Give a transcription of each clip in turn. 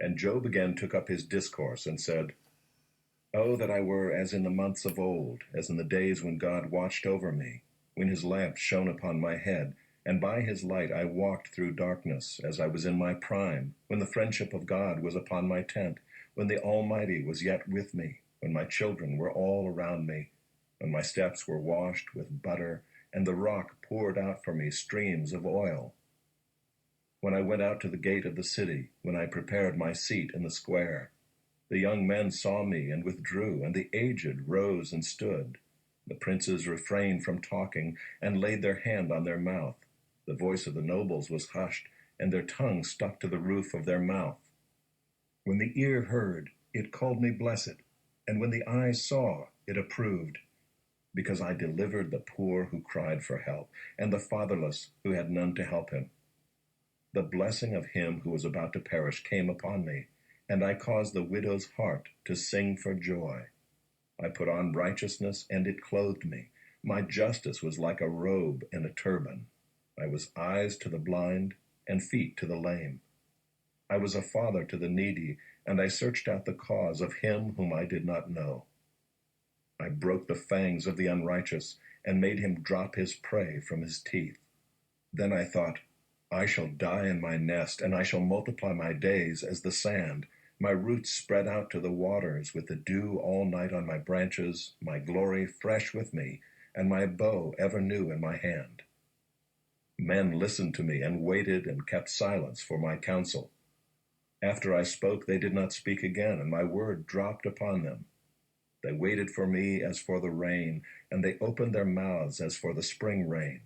And Job again took up his discourse and said, Oh, that I were as in the months of old, as in the days when God watched over me, when his lamp shone upon my head, and by his light I walked through darkness, as I was in my prime, when the friendship of God was upon my tent, when the Almighty was yet with me, when my children were all around me, when my steps were washed with butter, and the rock poured out for me streams of oil. When I went out to the gate of the city, when I prepared my seat in the square, the young men saw me and withdrew, and the aged rose and stood. The princes refrained from talking, and laid their hand on their mouth. The voice of the nobles was hushed, and their tongue stuck to the roof of their mouth. When the ear heard, it called me blessed, and when the eye saw, it approved, because I delivered the poor who cried for help, and the fatherless who had none to help him. The blessing of him who was about to perish came upon me, and I caused the widow's heart to sing for joy. I put on righteousness, and it clothed me. My justice was like a robe and a turban. I was eyes to the blind, and feet to the lame. I was a father to the needy, and I searched out the cause of him whom I did not know. I broke the fangs of the unrighteous, and made him drop his prey from his teeth. Then I thought, I shall die in my nest, and I shall multiply my days as the sand. My roots spread out to the waters, with the dew all night on my branches, my glory fresh with me, and my bow ever new in my hand. Men listened to me and waited and kept silence for my counsel. After I spoke, they did not speak again, and my word dropped upon them. They waited for me as for the rain, and they opened their mouths as for the spring rain.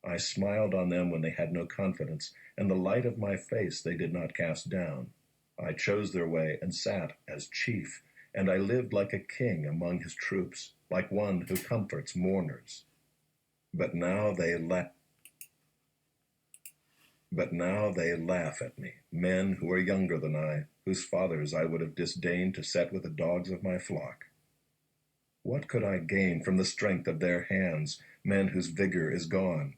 I smiled on them when they had no confidence, and the light of my face they did not cast down. I chose their way and sat as chief, and I lived like a king among his troops, like one who comforts mourners. But now they laugh at me, men who are younger than I, whose fathers I would have disdained to set with the dogs of my flock. What could I gain from the strength of their hands, men whose vigor is gone?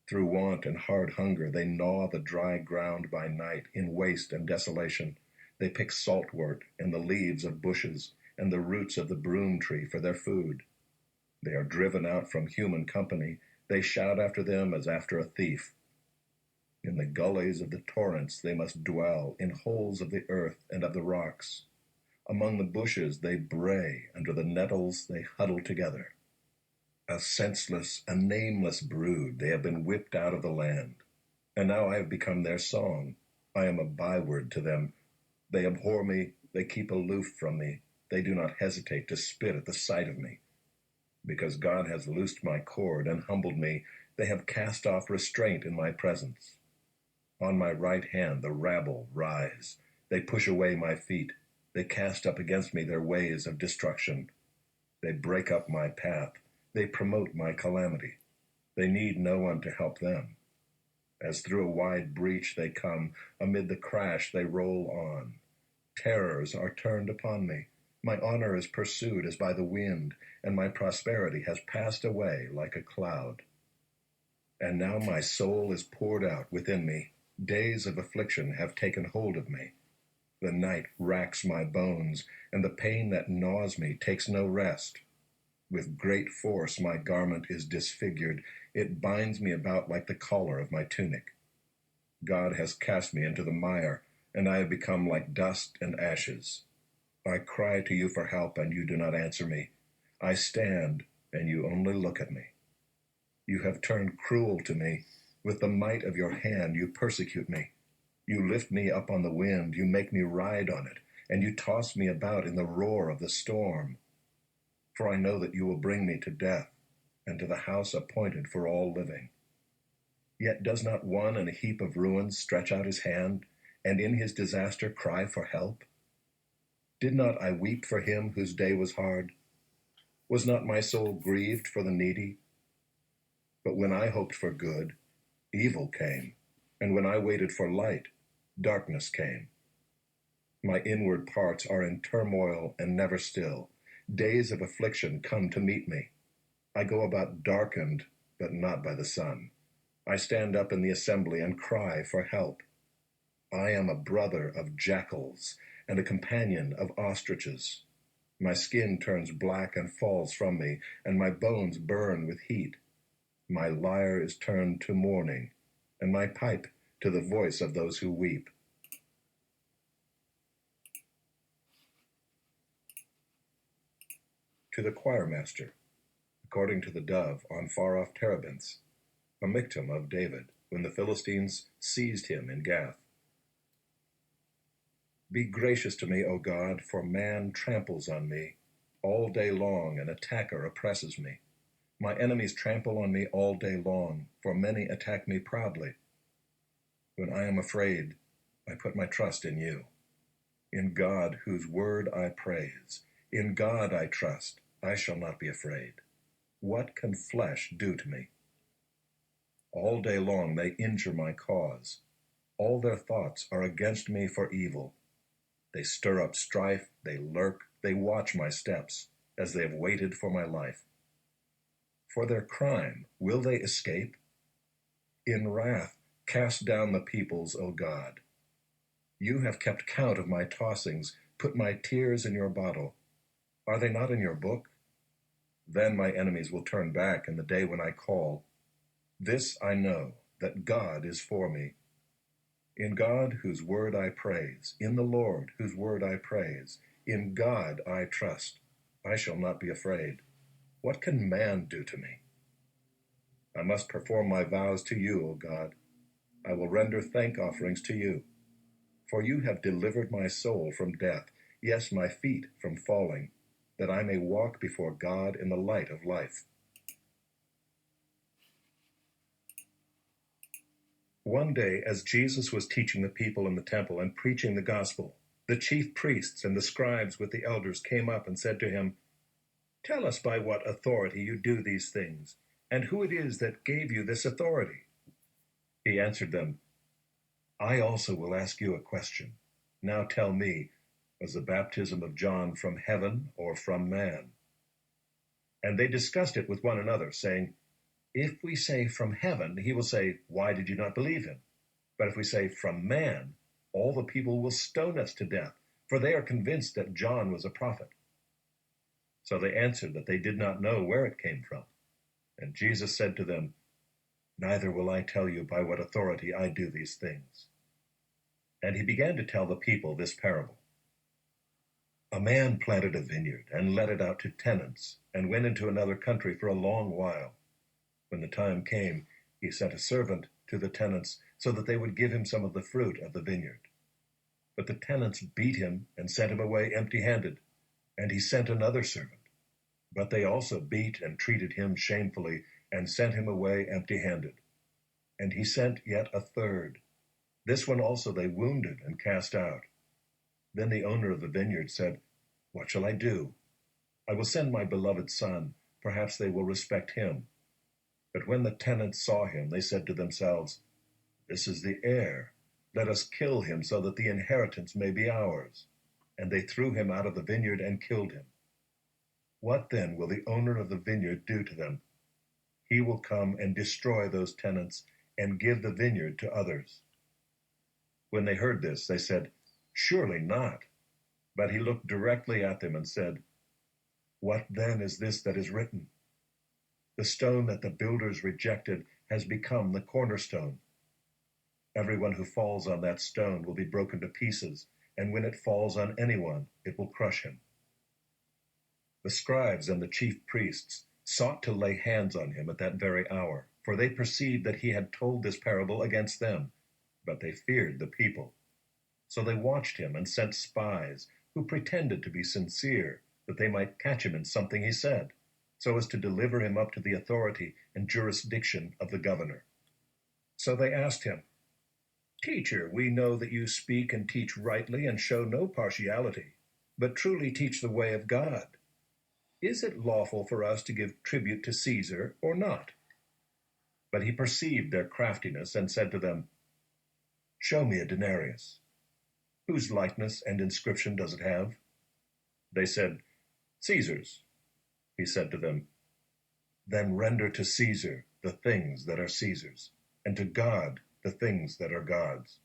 Through want and hard hunger they gnaw the dry ground by night in waste and desolation. They pick saltwort and the leaves of bushes and the roots of the broom tree for their food. They are driven out from human company. They shout after them as after a thief. In the gullies of the torrents they must dwell, in holes of the earth and of the rocks. Among the bushes they bray, under the nettles they huddle together. A senseless, a nameless brood, they have been whipped out of the land. And now I have become their song. I am a byword to them. They abhor me, they keep aloof from me. They do not hesitate to spit at the sight of me. Because God has loosed my cord and humbled me, they have cast off restraint in my presence. On my right hand the rabble rise. They push away my feet. They cast up against me their ways of destruction. They break up my path. They promote my calamity. They need no one to help them. As through a wide breach they come, amid the crash they roll on. Terrors are turned upon me. My honor is pursued as by the wind, and my prosperity has passed away like a cloud. And now my soul is poured out within me. Days of affliction have taken hold of me. The night racks my bones, and the pain that gnaws me takes no rest. With great force my garment is disfigured. It binds me about like the collar of my tunic. God has cast me into the mire, and I have become like dust and ashes. I cry to you for help, and you do not answer me. I stand, and you only look at me. You have turned cruel to me. With the might of your hand you persecute me. You lift me up on the wind, you make me ride on it, and you toss me about in the roar of the storm. For I know that you will bring me to death, and to the house appointed for all living. Yet does not one in a heap of ruins stretch out his hand, and in his disaster cry for help? Did not I weep for him whose day was hard? Was not my soul grieved for the needy? But when I hoped for good, evil came, and when I waited for light, darkness came. My inward parts are in turmoil and never still. Days of affliction come to meet me. I go about darkened, but not by the sun. I stand up in the assembly and cry for help. I am a brother of jackals and a companion of ostriches. My skin turns black and falls from me, and my bones burn with heat. My lyre is turned to mourning, and my pipe to the voice of those who weep. To the choirmaster, according to the dove on far-off terebinths, a miktam of David, when the Philistines seized him in Gath. Be gracious to me, O God, for man tramples on me. All day long an attacker oppresses me. My enemies trample on me all day long, for many attack me proudly. When I am afraid, I put my trust in you. In God, whose word I praise. In God I trust, I shall not be afraid. What can flesh do to me? All day long they injure my cause. All their thoughts are against me for evil. They stir up strife, they lurk, they watch my steps, as they have waited for my life. For their crime, will they escape? In wrath, cast down the peoples, O God. You have kept count of my tossings, put my tears in your bottle. Are they not in your book? Then my enemies will turn back in the day when I call. This I know, that God is for me. In God, whose word I praise, in the Lord, whose word I praise, in God I trust. I shall not be afraid. What can man do to me? I must perform my vows to you, O God. I will render thank offerings to you. For you have delivered my soul from death, yes, my feet from falling, that I may walk before God in the light of life. One day, as Jesus was teaching the people in the temple and preaching the gospel, the chief priests and the scribes with the elders came up and said to him, "Tell us by what authority you do these things, and who it is that gave you this authority." He answered them, "I also will ask you a question. Now tell me, was the baptism of John from heaven or from man?" And they discussed it with one another, saying, "If we say from heaven, he will say, 'Why did you not believe him?' But if we say from man, all the people will stone us to death, for they are convinced that John was a prophet." So they answered that they did not know where it came from. And Jesus said to them, "Neither will I tell you by what authority I do these things." And he began to tell the people this parable. A man planted a vineyard and let it out to tenants and went into another country for a long while. When the time came, he sent a servant to the tenants so that they would give him some of the fruit of the vineyard. But the tenants beat him and sent him away empty-handed. And he sent another servant. But they also beat and treated him shamefully and sent him away empty-handed. And he sent yet a third. This one also they wounded and cast out. Then the owner of the vineyard said, "What shall I do? I will send my beloved son. Perhaps they will respect him." But when the tenants saw him, they said to themselves, "This is the heir. Let us kill him so that the inheritance may be ours." And they threw him out of the vineyard and killed him. What then will the owner of the vineyard do to them? He will come and destroy those tenants and give the vineyard to others. When they heard this, they said, "Surely not." But he looked directly at them and said, "What then is this that is written? The stone that the builders rejected has become the cornerstone. Everyone who falls on that stone will be broken to pieces, and when it falls on anyone, it will crush him." The scribes and the chief priests sought to lay hands on him at that very hour, for they perceived that he had told this parable against them, but they feared the people. So they watched him and sent spies, who pretended to be sincere, that they might catch him in something he said, so as to deliver him up to the authority and jurisdiction of the governor. So they asked him, "Teacher, we know that you speak and teach rightly and show no partiality, but truly teach the way of God. Is it lawful for us to give tribute to Caesar or not?" But he perceived their craftiness and said to them, "Show me a denarius. Whose likeness and inscription does it have?" They said, "Caesar's." He said to them, "Then render to Caesar the things that are Caesar's, and to God the things that are God's."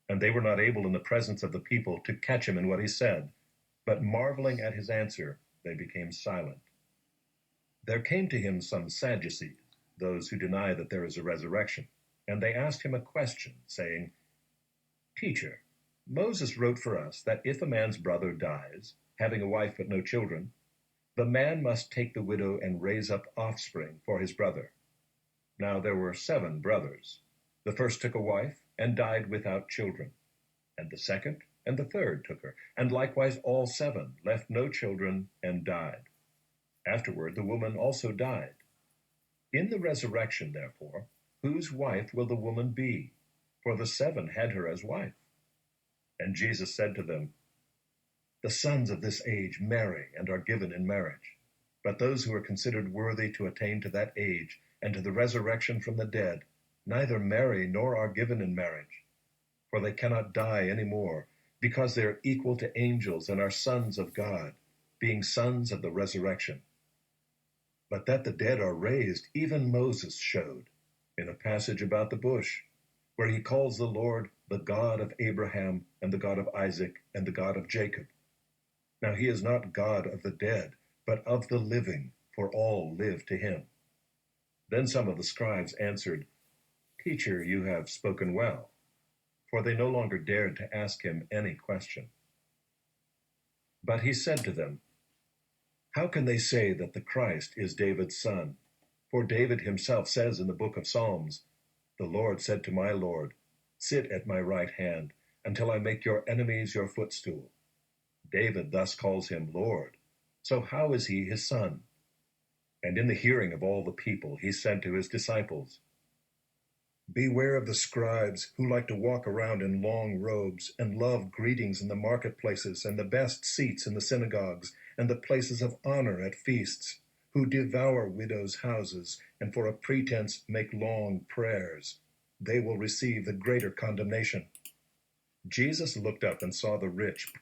And they were not able in the presence of the people to catch him in what he said, but marveling at his answer, they became silent. There came to him some Sadducees, those who deny that there is a resurrection, and they asked him a question, saying, Teacher, Moses wrote for us that if a man's brother dies, having a wife but no children, the man must take the widow and raise up offspring for his brother. Now there were 7 brothers. The first took a wife and died without children, and the second and the third took her, and likewise all 7 left no children and died. Afterward the woman also died. In the resurrection, therefore, whose wife will the woman be? For the 7 had her as wife. And Jesus said to them, The sons of this age marry and are given in marriage. But those who are considered worthy to attain to that age and to the resurrection from the dead neither marry nor are given in marriage. For they cannot die any more, because they are equal to angels and are sons of God, being sons of the resurrection. But that the dead are raised, even Moses showed, in a passage about the bush, where he calls the Lord the God of Abraham, and the God of Isaac, and the God of Jacob. Now he is not God of the dead, but of the living, for all live to him. Then some of the scribes answered, Teacher, you have spoken well. For they no longer dared to ask him any question. But he said to them, How can they say that the Christ is David's son? For David himself says in the book of Psalms, The Lord said to my Lord, Sit at my right hand, until I make your enemies your footstool. David thus calls him Lord. So how is he his son? And in the hearing of all the people, he said to his disciples, Beware of the scribes who like to walk around in long robes and love greetings in the marketplaces and the best seats in the synagogues and the places of honor at feasts, who devour widows' houses and for a pretense make long prayers. They will receive the greater condemnation. Jesus looked up and saw the rich